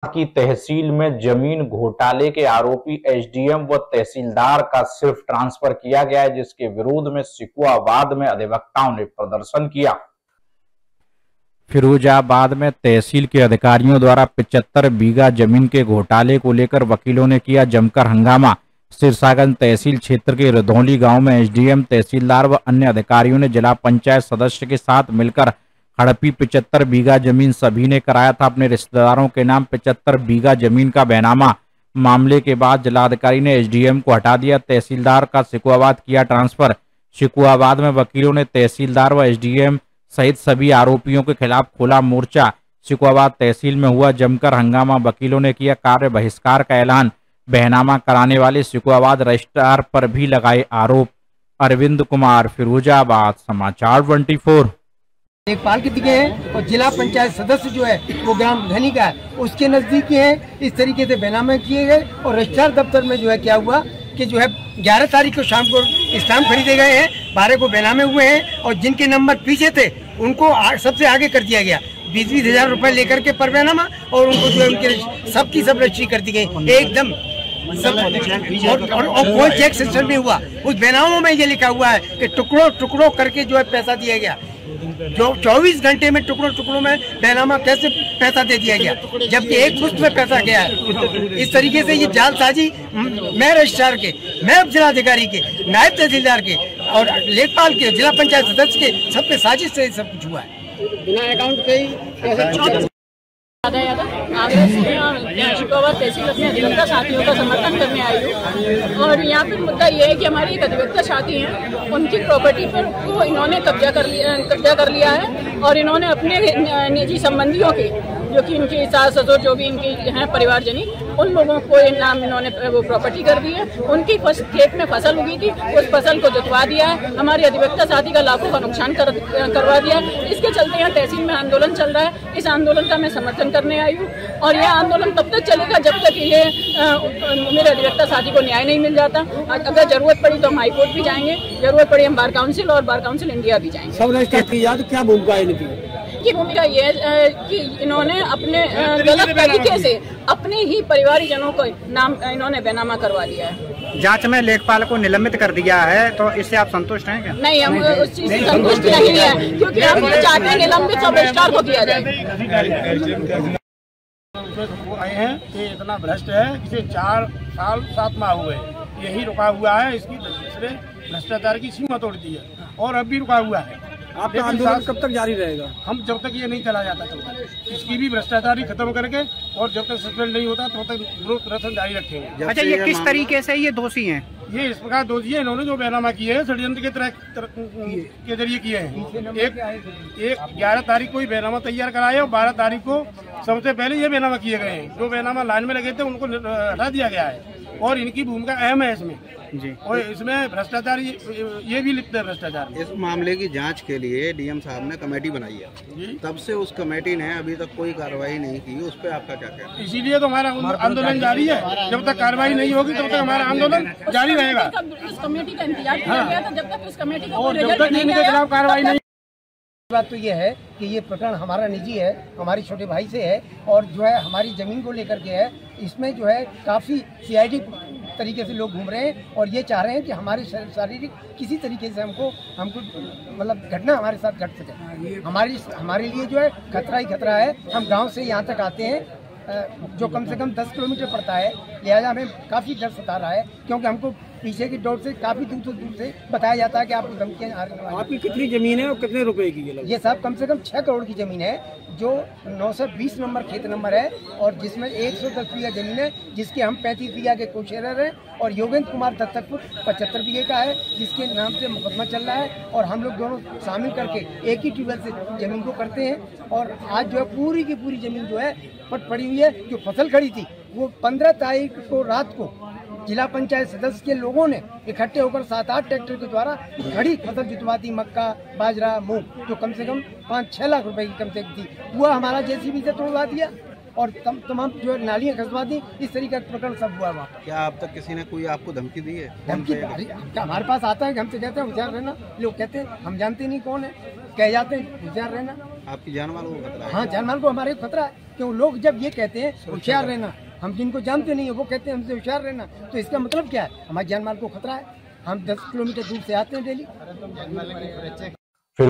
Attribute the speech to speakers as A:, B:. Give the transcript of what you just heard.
A: की तहसील में जमीन घोटाले के आरोपी एसडीएम व तहसीलदार का सिर्फ ट्रांसफर किया गया है, जिसके विरोध में सिकुआबाद में अधिवक्ताओं ने प्रदर्शन किया। फिरोजाबाद में तहसील के अधिकारियों द्वारा 75 बीघा जमीन के घोटाले को लेकर वकीलों ने किया जमकर हंगामा। सिरसागंज तहसील क्षेत्र के रधौली गांव में एसडीएम, तहसीलदार व अन्य अधिकारियों ने जिला पंचायत सदस्य के साथ मिलकर हड़पी 75 बीघा जमीन। सभी ने कराया था अपने रिश्तेदारों के नाम 75 बीघा जमीन का बैनामा। मामले के बाद जिलाधिकारी ने एसडीएम को हटा दिया, तहसीलदार का सिकुआबाद किया ट्रांसफर। सिकुआबाद में वकीलों ने तहसीलदार व एसडीएम सहित सभी आरोपियों के खिलाफ खोला मोर्चा। सिकुआबाद तहसील में हुआ जमकर हंगामा, वकीलों ने किया कार्य बहिष्कार का ऐलान। बैनामा कराने वाले सिकुआबाद रजिस्ट्रार पर भी लगाए आरोप। अरविंद कुमार, फिरोजाबाद, समाचार 24।
B: लेखपाल के दिखे हैं और जिला पंचायत सदस्य जो है वो ग्राम धनी का है, उसके नजदीकी है। इस तरीके से बैनामे किए गए और रजिस्ट्रार दफ्तर में जो है क्या हुआ कि जो है 11 तारीख को शाम को स्टाम्प खरीदे गए हैं, 12 को बैनामे हुए हैं और जिनके नंबर पीछे थे उनको सबसे आगे कर दिया गया। 20-20 हजार रुपए लेकर के पर बैनामा और उनको जो है उनके सबकी सब रजिस्ट्री कर दी गई एकदम सब। और कोई चेक सिस्टम नहीं हुआ। उस बैनामों में ये लिखा हुआ है कि टुकड़ों टुकड़ों करके जो है पैसा दिया गया। जो 24 घंटे में टुकड़ों टुकड़ों में बैनामा कैसे पैसा दे दिया गया, जबकि एक मुश्त में पैसा गया है। इस तरीके से ये जालसाजी मैं रजिस्ट्रार के, मैं जिलाधिकारी के, नायब तहसीलदार के और लेखपाल के, जिला पंचायत सदस्य के सब पे साजिश से सब कुछ हुआ है। बिना अकाउंट के ही
C: सिकुआबाद तहसील अपने अधिवक्ता साथियों का समर्थन करने आई हूँ और यहाँ पर मुद्दा ये है कि हमारी एक अधिवक्ता साथी हैं, उनकी प्रॉपर्टी पर को इन्होंने कब्जा कर लिया है और इन्होंने अपने निजी संबंधियों के, जो कि इनकी सास ससुर जो भी इनकी हैं परिवारजनी, उन लोगों को नाम इन्होंने वो प्रॉपर्टी कर दी है। उनकी खेत में फसल उगी थी, उस फसल को जुतवा दिया है। हमारे अधिवक्ता साथी का लाखों का नुकसान करवा दिया है। इसके चलते यहाँ तहसील में आंदोलन चल रहा है। इस आंदोलन का मैं समर्थन करने आई हूँ और यह आंदोलन तब तक चलेगा जब तक ये मेरे अधिवक्ता साथी को न्याय नहीं मिल जाता। अगर जरूरत पड़ी तो हम हाईकोर्ट भी जाएंगे, जरूरत पड़ी हम बार काउंसिल और बार काउंसिल इंडिया भी जाएंगे।
B: सब रजिस्ट्रार क्या भूमिका है इनकी?
C: की भूमिका ये है कि इन्होंने अपने गलत तरीके से अपने ही परिवारजनों को नाम इन्होंने बैनामा करवा दिया है।
D: जांच में लेखपाल को निलंबित कर दिया है, तो इससे आप संतुष्ट हैं क्या?
C: नहीं, हम उस चीज से संतुष्ट नहीं है, क्योंकि हम ये चाहते हैं निलंबित सब रजिस्ट्रार को किया जाए।
E: वो आए हैं कि इतना भ्रष्ट है, इसे 4 साल 7 माह हुए, यही रुका हुआ है। इसकी भ्रष्टाचार की सीमा तोड़ दी है और अब भी रुका हुआ है।
B: आपका आंदोलन कब तक जारी रहेगा?
E: हम जब तक ये नहीं चला जाता तब तक इसकी भी भ्रष्टाचारी खत्म करके और जब तक सस्पेंड नहीं होता तब तक विरोध प्रदर्शन जारी रखेंगे।
D: अच्छा, ये किस तरीके से ये दोषी हैं?
E: ये इस प्रकार दोषी है, इन्होंने जो बैनामा किए हैं षड्यंत्र के जरिए किए हैं। एक 11 तारीख को ही बैनामा तैयार कराया और 12 तारीख को सबसे पहले ये बैनामा किए गए हैं। जो बैनामा लाइन में लगे थे उनको हटा दिया गया है और इनकी भूमिका अहम है इसमें जी। और इसमें भ्रष्टाचार ये भी लिप्त है भ्रष्टाचार।
F: इस मामले की जांच के लिए डीएम साहब ने कमेटी बनाई है, तब से उस कमेटी ने अभी तक कोई कार्रवाई नहीं की। उस पर आपका क्या कहना है?
E: इसीलिए तो हमारा आंदोलन जारी है। जब तक कार्रवाई नहीं होगी तब तक हमारा आंदोलन जारी रहेगा।
C: इस कमेटी का इंतजार किया गया था, जब तक इस कमेटी
E: और जब तक इनके खिलाफ कार्रवाई नहीं।
B: बात तो ये है कि ये प्रकरण हमारा निजी है, हमारी छोटे भाई से है और जो है हमारी ज़मीन को लेकर के है। इसमें जो है काफ़ी सीआईडी तरीके से लोग घूम रहे हैं और ये चाह रहे हैं कि हमारे शारीरिक किसी तरीके से हमको मतलब घटना हमारे साथ घट सके। हमारे लिए जो है खतरा ही खतरा है। हम गांव से यहाँ तक आते हैं जो कम से कम 10 किलोमीटर पड़ता है, लिहाजा हमें काफ़ी डर सता रहा है, क्योंकि हमको पीछे की डोर से काफ़ी दूर से बताया जाता है कि आपको धमकियाँ आ रही हैं।
G: आपकी कितनी ज़मीन है और कितने रुपए की?
B: ये साहब कम से कम 6 करोड़ की ज़मीन है, जो 920 नंबर खेत नंबर है और जिसमें 110 बीघा ज़मीन है, जिसके हम 35 बीघा के कोशेरर हैं और योगेंद्र कुमार दत्तकपुर 75 बीघे का है, जिसके नाम से मुकदमा चल रहा है और हम लोग दोनों शामिल करके एक ही ट्यूबवेल से ज़मीन को करते हैं। और आज जो है पूरी की पूरी ज़मीन जो है पड़ी हुई है। जो फसल खड़ी थी वो 15 तारीख को रात को जिला पंचायत सदस्य के लोगों ने इकट्ठे होकर 7-8 ट्रैक्टर के द्वारा खड़ी फसल जुतवा दी, मक्का, बाजरा, मूंग, जो कम से कम 5-6 लाख रुपए की कम से कम थी, वो हमारा जेसीबी से तोड़वा दिया और तमाम जो है नालियाँ खसवा दी। इस तरीके का प्रकरण सब हुआ वहाँ।
F: क्या अब तक किसी ने कोई आपको धमकी दी है?
B: धमकी हमारे पास आता है कि हमसे कहते हैं होशियार रहना। लोग कहते हैं हम जानते नहीं कौन है, कह जाते हैं होशियार रहना।
F: आपकी जान माल को खतरा है?
B: हाँ, जान माल को हमारे खतरा है। क्यों लोग जब ये कहते हैं होशियार रहना, हम जिनको जानते नहीं है वो कहते हैं हमसे होशियार रहना, तो इसका मतलब क्या है? हमारे जान माल को खतरा है। हम 10 किलोमीटर दूर से आते हैं डेली।